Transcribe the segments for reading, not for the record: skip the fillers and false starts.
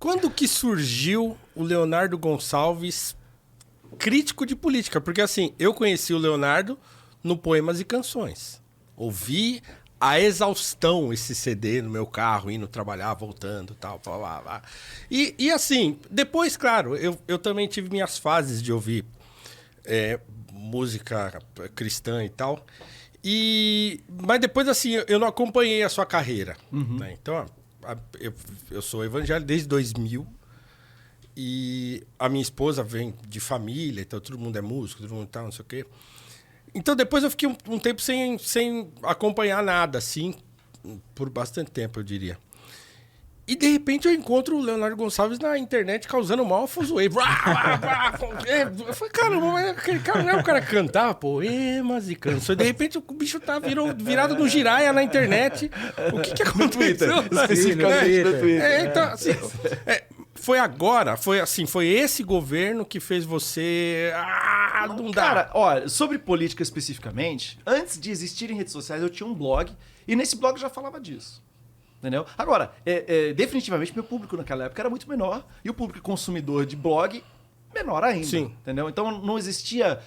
Quando que surgiu o Leonardo Gonçalves crítico de política? Porque assim, eu conheci o Leonardo no Poemas e Canções. Ouvi a exaustão esse CD no meu carro, indo trabalhar, voltando, tal, blá, blá, blá. E assim, depois, claro, eu também tive minhas fases de ouvir música cristã e tal. Mas depois, assim, eu não acompanhei a sua carreira. Né? Então, eu sou evangélico desde 2000. E a minha esposa vem de família, então todo mundo é músico, todo mundo tal, não sei o quê. Então depois eu fiquei um tempo sem acompanhar nada, assim, por bastante tempo, eu diria. E de repente eu encontro o Leonardo Gonçalves na internet causando mal fuzuê. Eu falei, caramba, aquele cara não é o cara que cantava poemas e canções. De repente o bicho tá virado no giraia na internet. O que aconteceu? Especificamente no Twitter. Então, assim, foi agora, foi esse governo que fez você... não dá. Cara, olha, sobre política especificamente, antes de existirem redes sociais, eu tinha um blog, e nesse blog eu já falava disso. Entendeu? Agora, definitivamente, meu público naquela época era muito menor, e o público consumidor de blog menor ainda. Sim. Entendeu? Então não existia...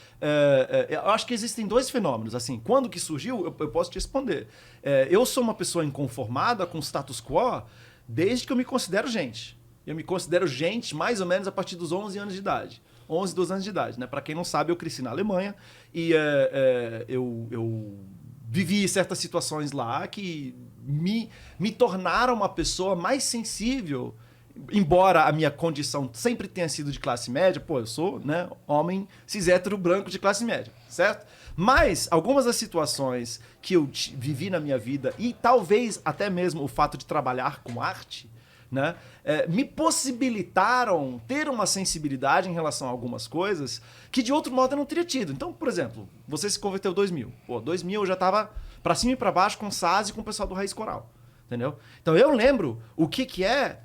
eu acho que existem dois fenômenos. Assim, quando que surgiu, eu posso te responder. Eu sou uma pessoa inconformada com o status quo desde que eu me considero gente. Eu me considero gente mais ou menos a partir dos 11 anos de idade. 11, 12 anos de idade, né? Para quem não sabe, eu cresci na Alemanha e eu vivi certas situações lá que me tornaram uma pessoa mais sensível, embora a minha condição sempre tenha sido de classe média. Pô, eu sou, né, homem cis hétero branco de classe média, certo? Mas algumas das situações que eu vivi na minha vida e talvez até mesmo o fato de trabalhar com arte, né, me possibilitaram ter uma sensibilidade em relação a algumas coisas que de outro modo eu não teria tido. Então, por exemplo, você se converteu em 2000. Pô, 2000 eu já tava pra cima e pra baixo com o Saz e com o pessoal do Raiz Coral. Entendeu? Então eu lembro o que é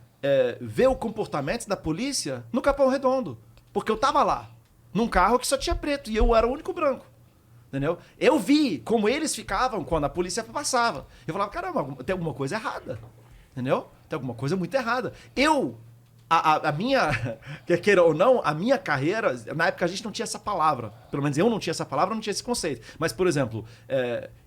ver o comportamento da polícia no Capão Redondo. Porque eu tava lá, num carro que só tinha preto e eu era o único branco. Entendeu? Eu vi como eles ficavam quando a polícia passava. Eu falava, caramba, tem alguma coisa errada. Entendeu? Tem alguma coisa muito errada. A minha, quer queira ou não, a minha carreira, na época a gente não tinha essa palavra. Pelo menos eu não tinha essa palavra, não tinha esse conceito. Mas, por exemplo,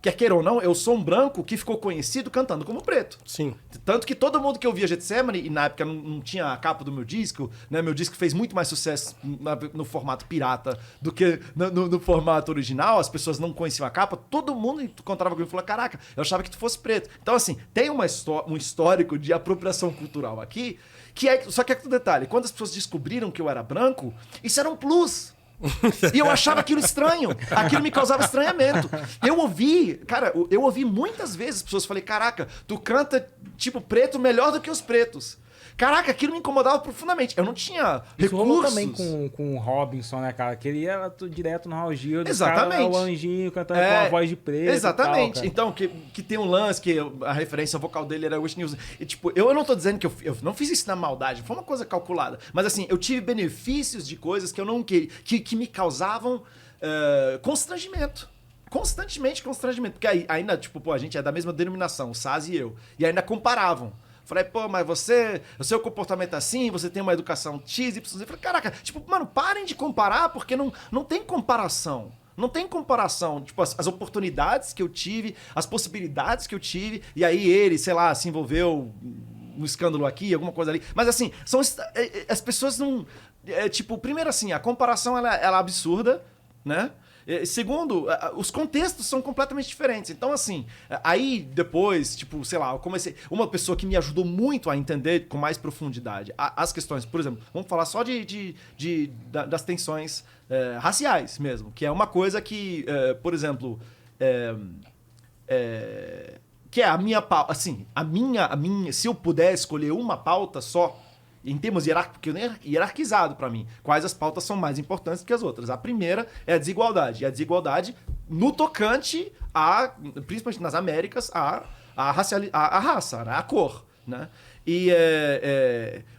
quer queira ou não, eu sou um branco que ficou conhecido cantando como preto. Sim. Tanto que todo mundo que ouvia Getsemane, e na época não tinha a capa do meu disco, né? Meu disco fez muito mais sucesso no formato pirata do que no formato original. As pessoas não conheciam a capa, todo mundo encontrava comigo e falava, caraca, eu achava que tu fosse preto. Então, assim, tem um histórico de apropriação cultural aqui, só que é outro detalhe, quando as pessoas descobriram que eu era branco, isso era um plus. E eu achava aquilo estranho. Aquilo me causava estranhamento. Eu ouvi muitas vezes as pessoas falei, caraca, tu canta tipo preto melhor do que os pretos. Caraca, aquilo me incomodava profundamente. Eu não tinha Isso rolou recursos. também com o Robinson, né, cara? Que ele ia direto no Raul Gil. Exatamente. Cara, o anjinho cantando com a voz de preto. Exatamente. E tal, então, que tem um lance que a referência vocal dele era Whitney Houston. E, tipo, eu não tô dizendo que eu não fiz isso na maldade. Foi uma coisa calculada. Mas, assim, eu tive benefícios de coisas que eu não queria, que me causavam constrangimento. Constantemente constrangimento. Porque ainda, tipo, pô, a gente é da mesma denominação, o Saz e eu. E ainda comparavam. Falei, pô, mas o seu comportamento é assim, você tem uma educação X, Y, Z. Eu falei, caraca, tipo, mano, parem de comparar, porque não tem comparação. Não tem comparação. Tipo, as oportunidades que eu tive, as possibilidades que eu tive, e aí ele, sei lá, se envolveu no escândalo aqui, alguma coisa ali. Mas assim, as pessoas não... tipo, primeiro assim, a comparação ela é absurda, né? Segundo, os contextos são completamente diferentes. Então, assim, aí depois, tipo, sei lá, eu comecei... Uma pessoa que me ajudou muito a entender com mais profundidade as questões, por exemplo, vamos falar só das tensões raciais mesmo, que é uma coisa que, por exemplo, que é a minha pauta, assim, a minha, se eu puder escolher uma pauta só, em termos hierarquizado para mim, quais as pautas são mais importantes que as outras. A primeira é a desigualdade. E a desigualdade no tocante principalmente nas Américas, a raça, né? A cor. Né? E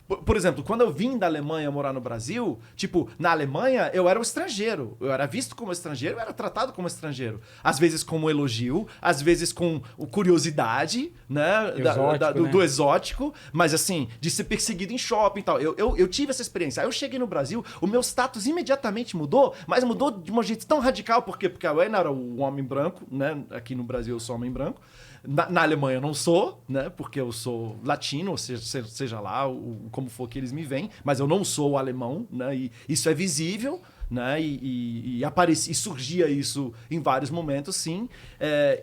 Por exemplo, quando eu vim da Alemanha morar no Brasil, tipo, na Alemanha eu era um estrangeiro. Eu era visto como estrangeiro, eu era tratado como estrangeiro. Às vezes como elogio, às vezes com curiosidade, né? Exótico, né? Do exótico, mas assim, de ser perseguido em shopping e tal. Eu tive essa experiência. Aí eu cheguei no Brasil, o meu status imediatamente mudou, mas mudou de um jeito tão radical. Por quê? Porque eu era um homem branco, né? Aqui no Brasil eu sou homem branco. Na Alemanha eu não sou, né? Porque eu sou latino, ou seja lá como for que eles me veem, mas eu não sou alemão, né? E isso é visível, né? E surgia isso em vários momentos, sim.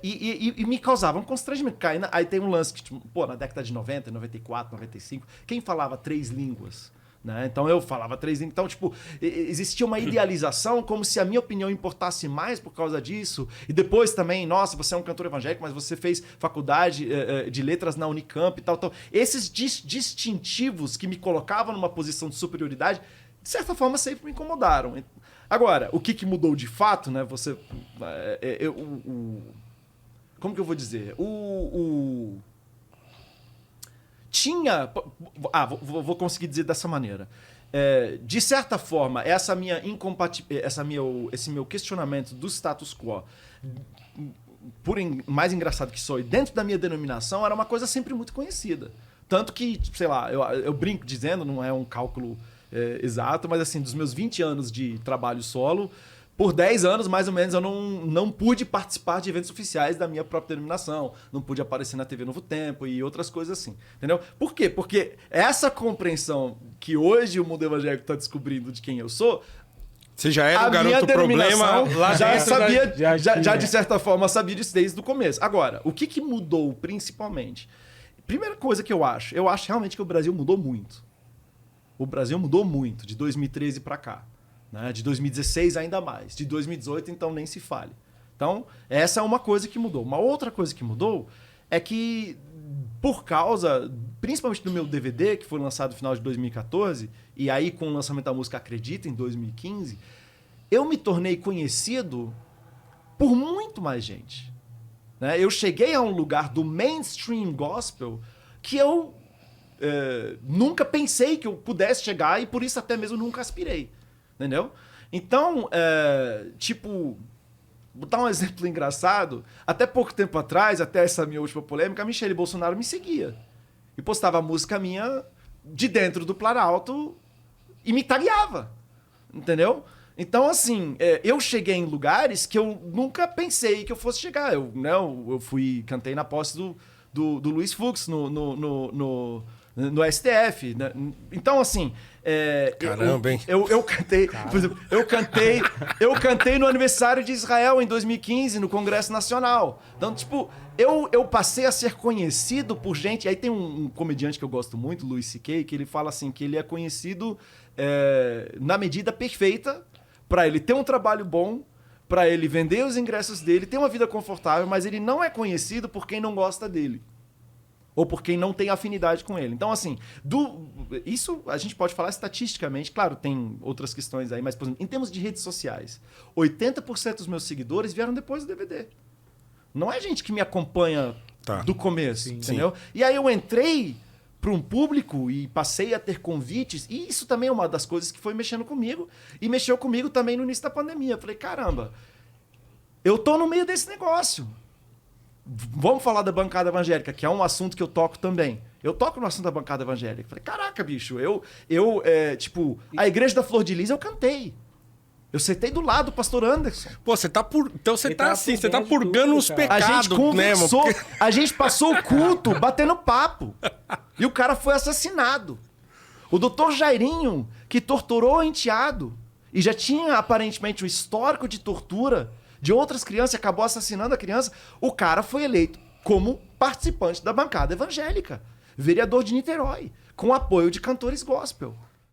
E me causava um constrangimento. Aí tem um lance que, tipo, pô, na década de 90, 94, 95, quem falava 3 línguas? Né? Então eu falava 3 línguas. Então, tipo, existia uma idealização como se a minha opinião importasse mais por causa disso. E depois também, nossa, você é um cantor evangélico, mas você fez faculdade de letras na Unicamp e tal. Então, esses distintivos que me colocavam numa posição de superioridade, de certa forma, sempre me incomodaram. Agora, o que mudou de fato, né? Como que eu vou dizer? Tinha... vou conseguir dizer dessa maneira. De certa forma, esse meu questionamento do status quo, mais engraçado que sou, e dentro da minha denominação, era uma coisa sempre muito conhecida. Tanto que, sei lá, eu brinco dizendo, não é um cálculo exato, mas assim, dos meus 20 anos de trabalho solo, por 10 anos, mais ou menos, eu não pude participar de eventos oficiais da minha própria denominação. Não pude aparecer na TV Novo Tempo e outras coisas assim. Entendeu? Por quê? Porque essa compreensão que hoje o mundo evangélico está descobrindo de quem eu sou... Você já era um garoto problema lá já dentro. sabia, já de certa forma sabia disso desde o começo. Agora, o que mudou principalmente? Primeira coisa que eu acho realmente que o Brasil mudou muito. O Brasil mudou muito de 2013 para cá. Né? De 2016 ainda mais. De 2018, então, nem se fale. Então, essa é uma coisa que mudou. Uma outra coisa que mudou é que, por causa, principalmente do meu DVD, que foi lançado no final de 2014, e aí com o lançamento da música Acredita, em 2015, eu me tornei conhecido por muito mais gente. Né? Eu cheguei a um lugar do mainstream gospel que eu nunca pensei que eu pudesse chegar e por isso até mesmo nunca aspirei. Entendeu? Então, vou dar um exemplo engraçado. Até pouco tempo atrás, até essa minha última polêmica, a Michelle Bolsonaro me seguia. E postava música minha de dentro do Planalto e me tagueava. Entendeu? Então, eu cheguei em lugares que eu nunca pensei que eu fosse chegar. Eu cantei na posse do Luiz Fux no STF. Né? Então, caramba, hein? Eu cantei, por exemplo, eu cantei no aniversário de Israel em 2015, no Congresso Nacional. Então, eu passei a ser conhecido por gente... Aí tem um comediante que eu gosto muito, Louis C.K., que ele fala assim, que ele é conhecido na medida perfeita para ele ter um trabalho bom, para ele vender os ingressos dele, ter uma vida confortável, mas ele não é conhecido por quem não gosta dele. Ou por quem não tem afinidade com ele. Então, isso a gente pode falar estatisticamente. Claro, tem outras questões aí, mas, por exemplo, em termos de redes sociais, 80% dos meus seguidores vieram depois do DVD. Não é gente que me acompanha do começo, entendeu? Sim. E aí eu entrei para um público e passei a ter convites, e isso também é uma das coisas que foi mexendo comigo, e mexeu comigo também no início da pandemia. Eu falei, caramba, eu tô no meio desse negócio. Vamos falar da bancada evangélica, que é um assunto que eu toco também. Eu toco no assunto da bancada evangélica. Falei, caraca, bicho, a Igreja da Flor de Lis eu cantei. Eu sentei do lado do pastor Anderson. Pô, você tá purgando os pecados, a gente conversou, né, a gente passou o culto batendo papo. E o cara foi assassinado. O doutor Jairinho, que torturou o enteado, e já tinha aparentemente um histórico de tortura de outras crianças e acabou assassinando a criança, o cara foi eleito como participante da bancada evangélica, vereador de Niterói, com apoio de cantores gospel.